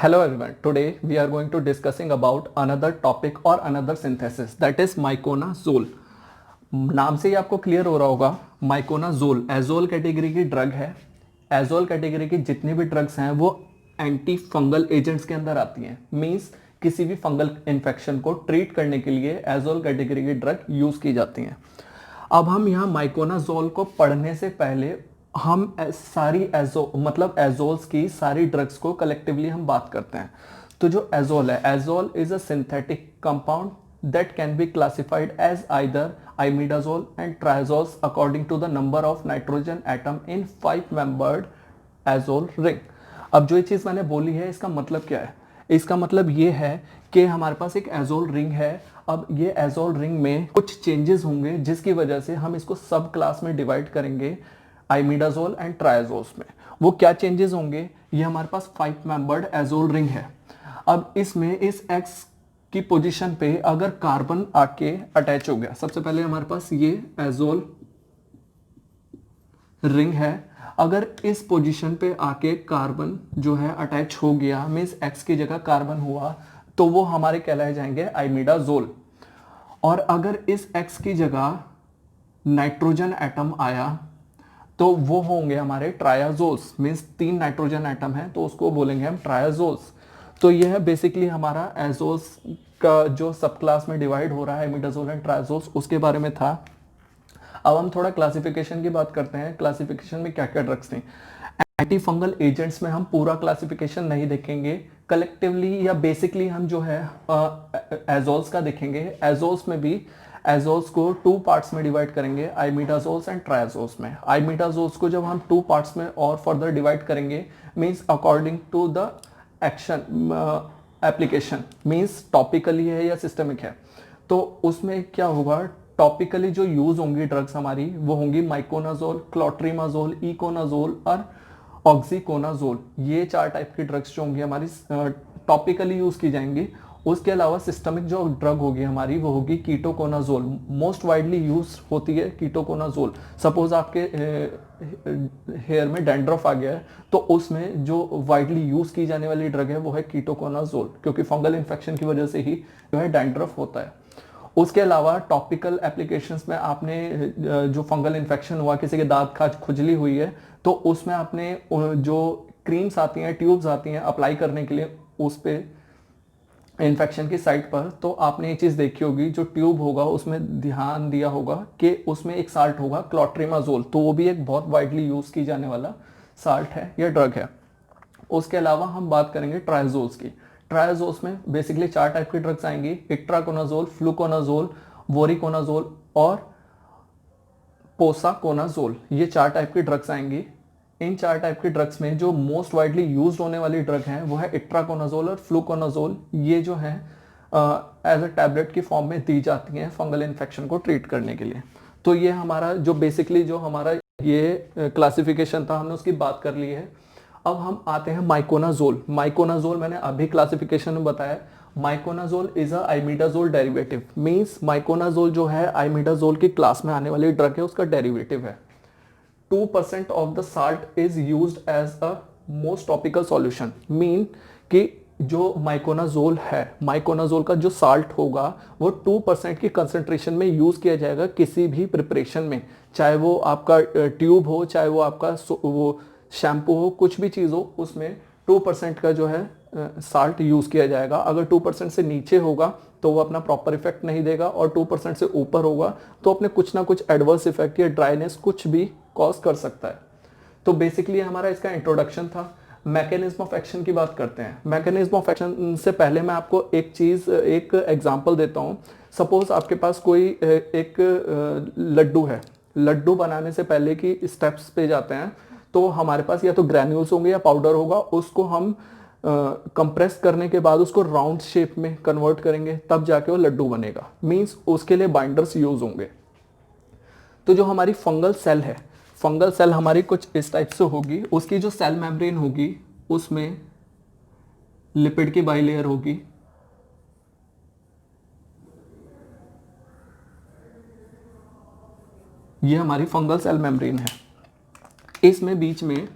Hello everyone. Today we are going to discussing about another topic or another synthesis that is miconazole. नाम से ही आपको clear हो रहा होगा माइकोनाजोल एजोल कैटेगरी की ड्रग है. एजोल कैटेगरी की जितनी भी ड्रग्स हैं वो एंटी फंगल एजेंट्स के अंदर आती हैं. मींस किसी भी फंगल इन्फेक्शन को ट्रीट करने के लिए एजोल कैटेगरी की ड्रग यूज की जाती हैं. अब हम यहाँ माइकोनाजोल को पढ़ने से पहले हम सारी एजोल्स की सारी ड्रग्स को कलेक्टिवली हम बात करते हैं. तो जो एजोल है, azole is a synthetic compound that can be classified as either imidazole and triazoles according to the number of nitrogen atom in 5-membered azole ring. अब जो ये चीज़ मैंने बोली है इसका मतलब क्या है? इसका मतलब ये है कि हमारे पास एक एजोल रिंग है. अब ये एजोल रिंग में कुछ चेंजेस होंगे जिसकी वजह से हम इसको सब क्लास में डिवाइड करेंगे आइमिडाजोल एंड ट्रायाजोल्स में. वो क्या चेंजेस होंगे? ये हमारे पास 5-membered एजोल रिंग है. अब इसमें इस एक्स की पोजीशन पे अगर कार्बन आके अटैच हो गया, सबसे पहले हमारे पास ये एजोल रिंग है. अगर इस पोजीशन पे आके कार्बन जो है अटैच हो गया, मींस एक्स की जगह कार्बन हुआ, तो वो हमारे कहलाए जाएंगे आइमिडाजोल. और अगर इस एक्स की जगह नाइट्रोजन एटम आया तो वो होंगे हमारे ट्रायाजोल्स. मींस 3 नाइट्रोजन एटम है तो उसको बोलेंगे हम ट्रायाजोल्स. तो यह बेसिकली हमारा एजोल्स का जो सब क्लास में डिवाइड हो रहा है इमिडाजोल एंड ट्रायाजोल्स उसके बारे में था. अब हम थोड़ा क्लासिफिकेशन की बात करते हैं. क्लासिफिकेशन में क्या क्या ड्रग्स थी. एंटी फंगल एजेंट्स में हम पूरा क्लासिफिकेशन नहीं देखेंगे, कलेक्टिवली या बेसिकली हम जो है एजोल्स का देखेंगे. एजोल्स में भी एजोल्स को 2 पार्ट्स में डिवाइड करेंगे, आइमिडाजोल्स एंड ट्रायाजोल्स में. आइमिडाजोल्स को जब हम 2 पार्ट्स में और फर्दर डिवाइड करेंगे, means according to the action application, means topically है या सिस्टमिक है. तो उसमें क्या होगा, टॉपिकली जो यूज होंगी ड्रग्स हमारी वो होंगी माइकोनाजोल, क्लोट्रीमाजोल, इकोनाजोल और ऑक्सीकोनाजोल. ये 4 टाइप की ड्रग्स जो होंगी हमारी टॉपिकली यूज की जाएंगी. उसके अलावा सिस्टमिक जो ड्रग होगी हमारी वो होगी कीटोकोनाजोल. मोस्ट वाइडली यूज होती है कीटोकोनाजोल. सपोज आपके हेयर में डैंड्रफ आ गया है तो उसमें जो वाइडली यूज की जाने वाली ड्रग है वो है कीटोकोनाजोल, क्योंकि फंगल इन्फेक्शन की वजह से ही जो है डैंड्रफ होता है. उसके अलावा टॉपिकल एप्लीकेशंस में आपने जो फंगल इन्फेक्शन हुआ, किसी के दांत खाज खुजली हुई है, तो उसमें आपने जो क्रीम्स आती हैं, ट्यूब्स आती हैं अप्लाई करने के लिए उस पर इन्फेक्शन की साइट पर, तो आपने ये चीज़ देखी होगी जो ट्यूब होगा उसमें ध्यान दिया होगा कि उसमें एक साल्ट होगा क्लोट्रीमाजोल. तो वो भी एक बहुत वाइडली यूज़ की जाने वाला साल्ट है या ड्रग है. उसके अलावा हम बात करेंगे ट्रायाजोल्स की. ट्रायाजोल्स में बेसिकली 4 टाइप की ड्रग्स आएंगी, इट्राकोनाजोल, फ्लूकोनाजोल, वोरिकोनाजोल और पोसाकोनाजोल. ये 4 टाइप की ड्रग्स आएंगी. इन 4 टाइप की ड्रग्स में जो मोस्ट वाइडली यूज होने वाली ड्रग है वो है इट्राकोनाजोल और फ्लूकोनाजोल. ये जो है एज अ टैबलेट की फॉर्म में दी जाती हैं फंगल इन्फेक्शन को ट्रीट करने के लिए. तो ये हमारा जो बेसिकली जो हमारा ये क्लासिफिकेशन था हमने उसकी बात कर ली है. अब हम आते हैं माइकोनाजोल. माइकोनाजोल मैंने अभी क्लासिफिकेशन में बताया. Miconazole is a imidazole derivative. Means miconazole जो है आइमिडाजोल की क्लास में आने वाली ड्रग है, उसका डेरिवेटिव है. 2% of the salt is used as a most topical solution. Mean कि जो माइकोनाजोल है, माइकोनाजोल का जो साल्ट होगा वो 2% की कंसंट्रेशन में यूज किया जाएगा किसी भी प्रिपरेशन में, चाहे वो आपका ट्यूब हो, चाहे वो आपका वो शैम्पू हो, कुछ भी चीज़ हो, उसमें 2% का जो है साल्ट यूज किया जाएगा. अगर 2% से नीचे होगा तो वो अपना प्रॉपर इफेक्ट नहीं देगा, और 2% से ऊपर होगा तो अपने कुछ ना कुछ एडवर्स इफेक्ट या ड्राइनेस कुछ भी कॉज कर सकता है. तो बेसिकली हमारा इसका इंट्रोडक्शन था. मैकेनिज्म ऑफ एक्शन की बात करते हैं. मैकेनिज्म ऑफ एक्शन से पहले मैं आपको एक एग्जांपल देता हूँ. सपोज आपके पास कोई एक लड्डू है. लड्डू बनाने से पहले की स्टेप्स पे जाते हैं तो हमारे पास या तो ग्रैन्यूल्स होंगे या पाउडर होगा. उसको हम कंप्रेस करने के बाद उसको राउंड शेप में कन्वर्ट करेंगे, तब जाके वो लड्डू बनेगा. मींस उसके लिए बाइंडर्स यूज होंगे. तो जो हमारी फंगल सेल है, फंगल सेल हमारी कुछ इस टाइप से होगी. उसकी जो सेल मेम्ब्रेन होगी उसमें लिपिड की बाइलेयर होगी. ये हमारी फंगल सेल मेम्ब्रेन है. इसमें बीच में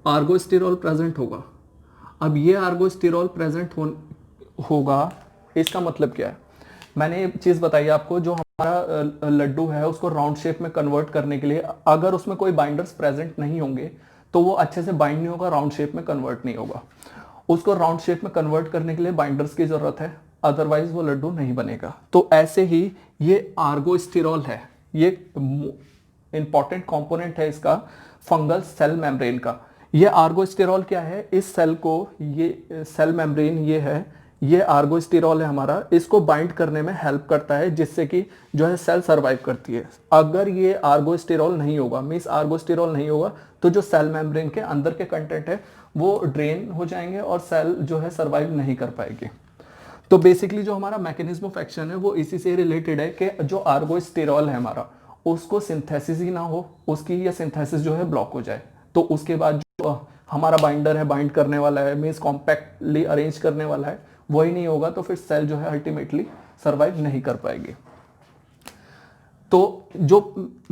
आर्गोस्टेरॉल प्रेजेंट होगा. अब ये आर्गोस्टिरॉल प्रेजेंट होगा, इसका मतलब क्या है? मैंने एक चीज बताई आपको, जो हमारा लड्डू है उसको राउंड शेप में कन्वर्ट करने के लिए अगर उसमें कोई बाइंडर्स प्रेजेंट नहीं होंगे तो वो अच्छे से बाइंड नहीं होगा, राउंड शेप में कन्वर्ट नहीं होगा। उसको राउंड शेप में कन्वर्ट करने के लिए बाइंडर्स की जरूरत है, अदरवाइज वो लड्डू नहीं बनेगा। तो ऐसे ही ये आर्गोस्टिरॉल है, ये इंपॉर्टेंट कंपोनेंट है इसका फंगल सेल मेम्ब्रेन का। ये आर्गोस्टिरॉल क्या है? इस सेल को, ये सेल मेम्ब्रेन ये है, ये आर्गोस्टिरॉल है हमारा, इसको बाइंड करने में हेल्प करता है जिससे कि जो है सेल सरवाइव करती है। अगर ये आर्गोस्टिरॉल नहीं होगा, मींस आर्गोस्टिरॉल नहीं होगा, तो जो सेल मेम्ब्रेन के अंदर के कंटेंट है वो ड्रेन हो जाएंगे और सेल जो है सरवाइव नहीं कर पाएगी। तो बेसिकली जो हमारा मैकेनिज्म ऑफ एक्शन है वो इसी से रिलेटेड है कि जो आर्गोस्टिरॉल है हमारा, उसको सिंथेसिस ही ना हो उसकी, या सिंथेसिस जो है ब्लॉक हो जाए, तो उसके बाद जो हमारा बाइंडर है, बाइंड करने वाला है, मीन्स कॉम्पैक्टली अरेंज करने वाला है, वही नहीं होगा, तो फिर सेल जो है अल्टीमेटली सरवाइव नहीं कर पाएगी। तो जो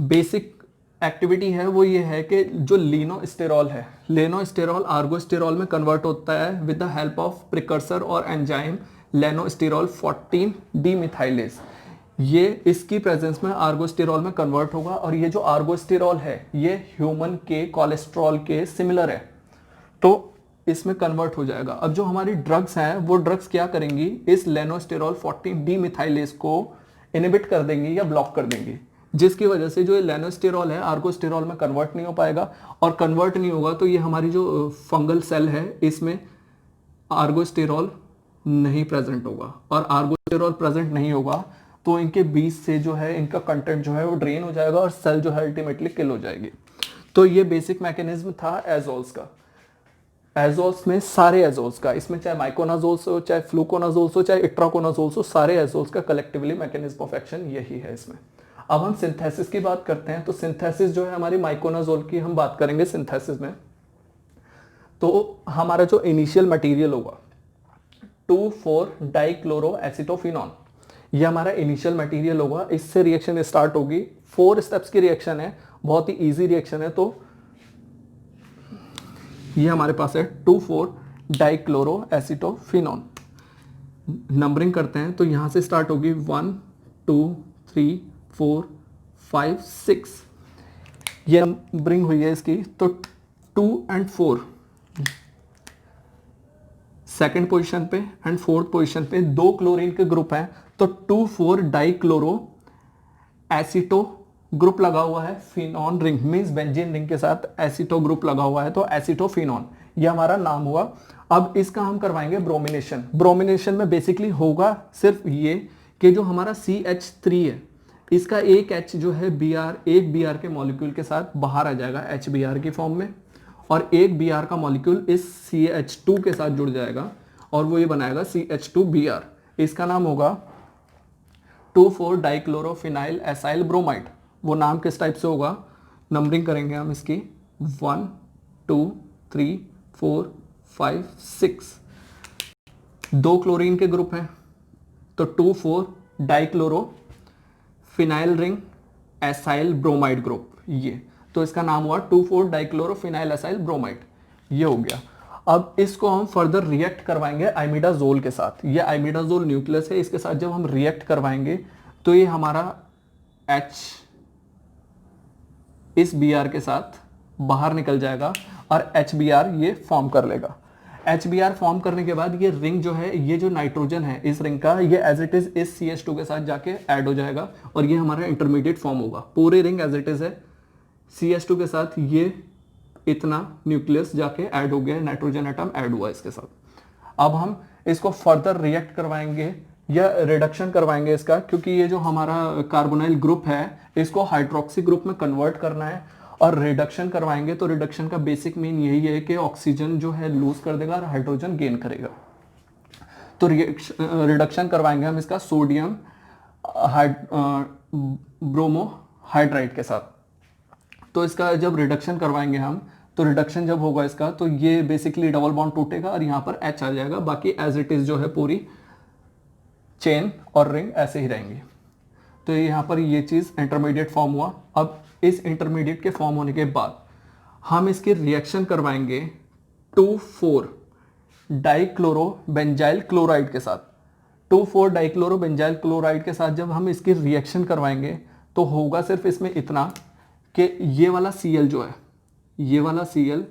बेसिक एक्टिविटी है वो ये है कि जो लिनोस्टेरॉल है, लिनोस्टेरॉल आर्गोस्टेरॉल में कन्वर्ट होता है with the help of precursor और एंजाइम लेनोस्टेरॉल 14 डीमिथाइलेज। ये इसकी प्रेजेंस में आर्गोस्टेरॉल में कन्वर्ट होगा, और ये जो आर्गोस्टेरॉल है ये ह्यूमन के कोलेस्ट्रॉल के सिमिलर है, तो इसमें कन्वर्ट हो जाएगा। अब जो हमारी ड्रग्स हैं वो ड्रग्स क्या करेंगी? इस लेनोस्टेरॉल 14 डीमिथाइलेज को इनहिबिट कर देंगी या ब्लॉक कर देंगी, जिसकी वजह से जो ये लेनोस्टेरॉल है आर्गोस्टेरॉल में कन्वर्ट नहीं हो पाएगा, और कन्वर्ट नहीं होगा तो ये हमारी जो फंगल सेल है इसमें आर्गोस्टेरॉल नहीं प्रेजेंट होगा, और आर्गोस्टेरॉल प्रेजेंट नहीं होगा तो इनके बीच से जो है इनका कंटेंट जो है वो ड्रेन हो जाएगा और सेल जो है अल्टीमेटली किल हो जाएगी। तो ये बेसिक मैकेनिज्म था एजोल्स का। एजोल्स में सारे एजोल्स का, इसमें चाहे माइकोनाजोल्स हो, चाहे फ्लूकोनाजोल्स हो, चाहे इट्राकोनाजोल्स हो, सारे एजोल्स का कलेक्टिवली मैकेनिज्म ऑफ एक्शन यही है इसमें। अब हम सिंथेसिस की बात करते हैं, तो सिंथेसिस जो है हमारी माइकोनाजोल की हम बात करेंगे सिंथेसिस में। तो हमारा जो इनिशियल मटेरियल होगा 2,4-डाइक्लोरोएसिटोफिनॉन, ये हमारा इनिशियल मटेरियल होगा। इससे रिएक्शन स्टार्ट होगी, 4 स्टेप्स की रिएक्शन है, बहुत ही इजी रिएक्शन है। तो ये हमारे पास है 2,4-डाइक्लोरोएसिटोफिनॉन। नंबरिंग करते हैं तो यहां से स्टार्ट होगी 1 2 3 4 5 6, ये नंबरिंग हुई है इसकी। तो 2 और 4 सेकेंड पोजीशन पे एंड फोर्थ पोजीशन पे 2 क्लोरीन के ग्रुप हैं, तो 2,4-डाइक्लोरो एसिटो ग्रुप लगा हुआ है, फिनॉन रिंग मींस बेंजीन रिंग के साथ एसिटो ग्रुप लगा हुआ है, तो एसिटोफिनॉन ये हमारा नाम हुआ। अब इसका हम करवाएंगे ब्रोमिनेशन। ब्रोमिनेशन में बेसिकली होगा सिर्फ ये कि जो हमारा CH3 है इसका एक H जो है Br, एक Br के मॉलिक्यूल के साथ बाहर आ जाएगा HBr की फॉर्म में, और एक Br का मॉलिक्यूल इस CH2 के साथ जुड़ जाएगा और वो ये बनाएगा CH2Br। इसका नाम होगा 2,4-डाइक्लोरोफिनाइल एसाइल ब्रोमाइड। वो नाम किस टाइप से होगा? नंबरिंग करेंगे हम इसकी 1 2 3 4 5 6, 2 क्लोरीन के ग्रुप हैं, तो 2,4-डाइक्लोरोफिनाइल रिंग एसाइल ब्रोमाइड ग्रुप, ये तो इसका नाम हुआ 2,4-डाइक्लोरोफिनाइल एसाइल ब्रोमाइड, ये हो गया। अब इसको हम फर्दर रिएक्ट करवाएंगे आइमिडाजोल के साथ। ये आइमिडाजोल न्यूक्लियस है, इसके साथ जब हम रिएक्ट करवाएंगे तो ये हमारा H इस Br के साथ बाहर निकल जाएगा और HBr ये फॉर्म कर लेगा। HBr फॉर्म करने के बाद ये रिंग जो है, ये जो नाइट्रोजन है इस रिंग का, ये एज इट इज इस CH2 के साथ जाके ऐड हो जाएगा और ये हमारा इंटरमीडिएट फॉर्म होगा। पूरे रिंग एज इट इज है, CH2 के साथ ये इतना न्यूक्लियस जाके ऐड हो गया, नाइट्रोजन एटम ऐड हुआ इसके साथ। अब हम इसको फर्दर रिएक्ट करवाएंगे या रिडक्शन करवाएंगे इसका, क्योंकि ये जो हमारा कार्बोनाइल ग्रुप है इसको हाइड्रोक्सी ग्रुप में कन्वर्ट करना है और रिडक्शन करवाएंगे। तो रिडक्शन का बेसिक मीन यही है कि ऑक्सीजन जो है लूज कर देगा और हाइड्रोजन गेन करेगा। तो रिडक्शन करवाएंगे हम इसका सोडियम ब्रोमोहाइड्राइड के साथ। तो इसका जब रिडक्शन करवाएंगे हम, तो रिडक्शन जब होगा इसका, तो ये बेसिकली डबल बॉन्ड टूटेगा और यहाँ पर H आ जाएगा, बाकी एज इट इज जो है पूरी चेन और रिंग ऐसे ही रहेंगे। तो यहाँ पर ये चीज़ इंटरमीडिएट फॉर्म हुआ। अब इस इंटरमीडिएट के फॉर्म होने के बाद हम इसकी रिएक्शन करवाएंगे 2,4 डाइक्लोरोबेंजाइल क्लोराइड के साथ, 2,4 डाइक्लोरोबेंजाइल क्लोराइड के साथ जब हम इसकी रिएक्शन करवाएंगे तो होगा सिर्फ इसमें इतना कि ये वाला Cl जो है, ये वाला Cl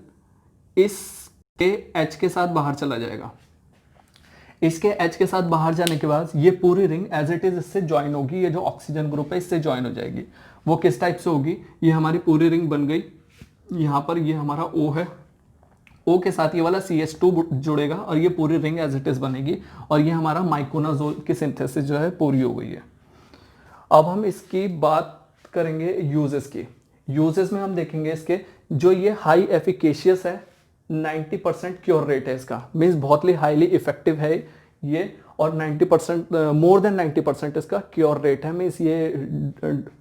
इसके H के साथ बाहर चला जाएगा। इसके H के साथ बाहर जाने के बाद ये पूरी रिंग एज इट इज इससे ज्वाइन होगी, ये जो ऑक्सीजन ग्रुप है इससे ज्वाइन हो जाएगी। वो किस टाइप से होगी, ये हमारी पूरी रिंग बन गई, यहाँ पर ये हमारा O है, O के साथ ये वाला CH2 जुड़ेगा और ये पूरी रिंग एज इट इज बनेगी और ये हमारा माइकोनाजोल की सिंथेसिस जो है पूरी हो गई है। अब हम इसकी बात करेंगे यूजेस की। यूजेस में हम देखेंगे इसके जो ये हाई एफिकेशियस है, 90% क्योर रेट है इसका, मीन्स बहुत ही हाईली इफेक्टिव है ये, और 90% मोर देन 90% इसका क्योर रेट है, मीन्स ये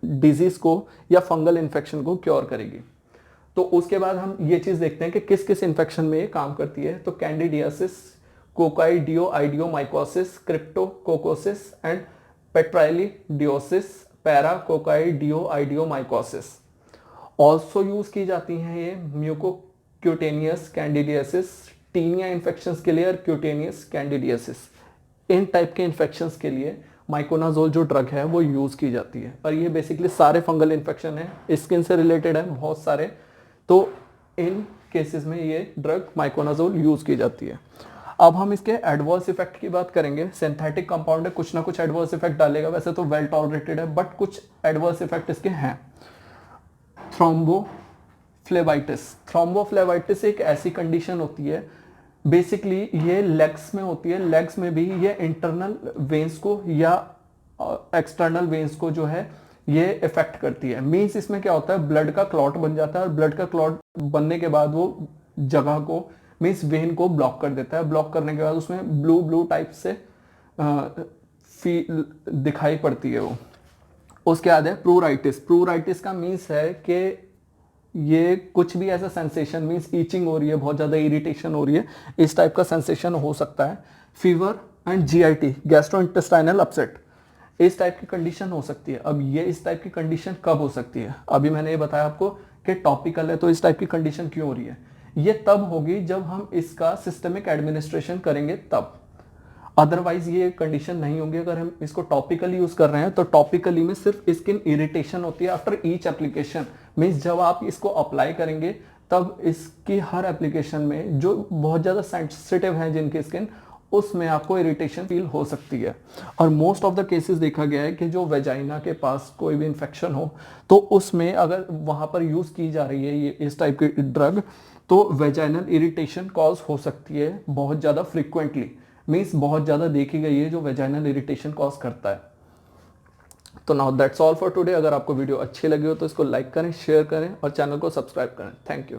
डिजीज को या फंगल इन्फेक्शन को क्योर करेगी। तो उसके बाद हम ये चीज देखते हैं कि किस किस इन्फेक्शन में ये काम करती है। तो candidiasis, coccidioidomycosis, cryptococcosis and petriellidiosis, paracoccidioidomycosis. Also use की जाती हैं ये म्यूकोक्यूटेनियस कैंडिडियासिस, टीनिया इन्फेक्शंस के लिए और क्यूटेनियस कैंडिडियासिस, इन टाइप के इन्फेक्शंस के लिए माइकोनाजोल जो ड्रग है वो यूज की जाती है। और ये बेसिकली सारे फंगल इन्फेक्शन है, स्किन से रिलेटेड है बहुत सारे, तो इन केसेस में ये ड्रग माइकोनाजोल यूज की जाती है। अब हम इसके एडवर्स इफेक्ट की बात करेंगे। सिंथेटिक कंपाउंड है, कुछ ना कुछ एडवर्स इफेक्ट डालेगा, वैसे तो वेल टॉलरेटेड है, बट कुछ एडवर्स इफेक्ट इसके हैं। थ्रोम्बोफ्लेबाइटिस, थ्रोम्बोफ्लेबाइटिस एक ऐसी कंडीशन होती है, बेसिकली ये लेग्स में होती है। लेग्स में भी ये इंटरनल वेन्स को या एक्सटर्नल वेन्स को जो है ये इफेक्ट करती है। मीन्स इसमें क्या होता है, ब्लड का क्लॉट बन जाता है और ब्लड का क्लॉट बनने के बाद वो जगह को, मीन्स वेन को ब्लॉक कर देता है। ब्लॉक करने के बाद उसमें ब्लू टाइप से दिखाई पड़ती है वो। उसके बाद है प्रूराइटिस। प्रूराइटिस का मीन्स है कि ये कुछ भी ऐसा सेंसेशन, मीन्स ईचिंग हो रही है, बहुत ज़्यादा इरिटेशन हो रही है, इस टाइप का सेंसेशन हो सकता है। Fever and GIT, gastrointestinal upset, इस टाइप की कंडीशन हो सकती है। अब ये इस टाइप की कंडीशन कब हो सकती है, अभी मैंने ये बताया आपको कि टॉपिकल है, तो इस टाइप की कंडीशन क्यों हो रही है, ये तब होगी जब हम इसका सिस्टमिक एडमिनिस्ट्रेशन करेंगे तब। अदरवाइज ये कंडीशन नहीं होगी। अगर हम इसको टॉपिकली यूज कर रहे हैं तो टॉपिकली में सिर्फ स्किन इरिटेशन होती है आफ्टर ईच एप्लीकेशन, मीन्स जब आप इसको अप्लाई करेंगे तब इसकी हर एप्लीकेशन में जो बहुत ज़्यादा सेंसिटिव है जिनकी स्किन, उसमें आपको इरिटेशन फील हो सकती है। और मोस्ट ऑफ द केसेस देखा गया है कि जो वेजाइना के पास कोई भी इन्फेक्शन हो तो उसमें अगर वहाँ पर यूज़ की जा रही है ये इस टाइप की ड्रग, तो वेजाइनल इरिटेशन कॉज हो सकती है बहुत ज़्यादा फ्रिक्वेंटली, मीन्स बहुत ज़्यादा देखी गई है जो वेजाइनल इरिटेशन कॉज करता है। तो now that's all for today. अगर आपको वीडियो अच्छी लगी हो तो इसको लाइक करें, शेयर करें और चैनल को सब्सक्राइब करें। Thank you.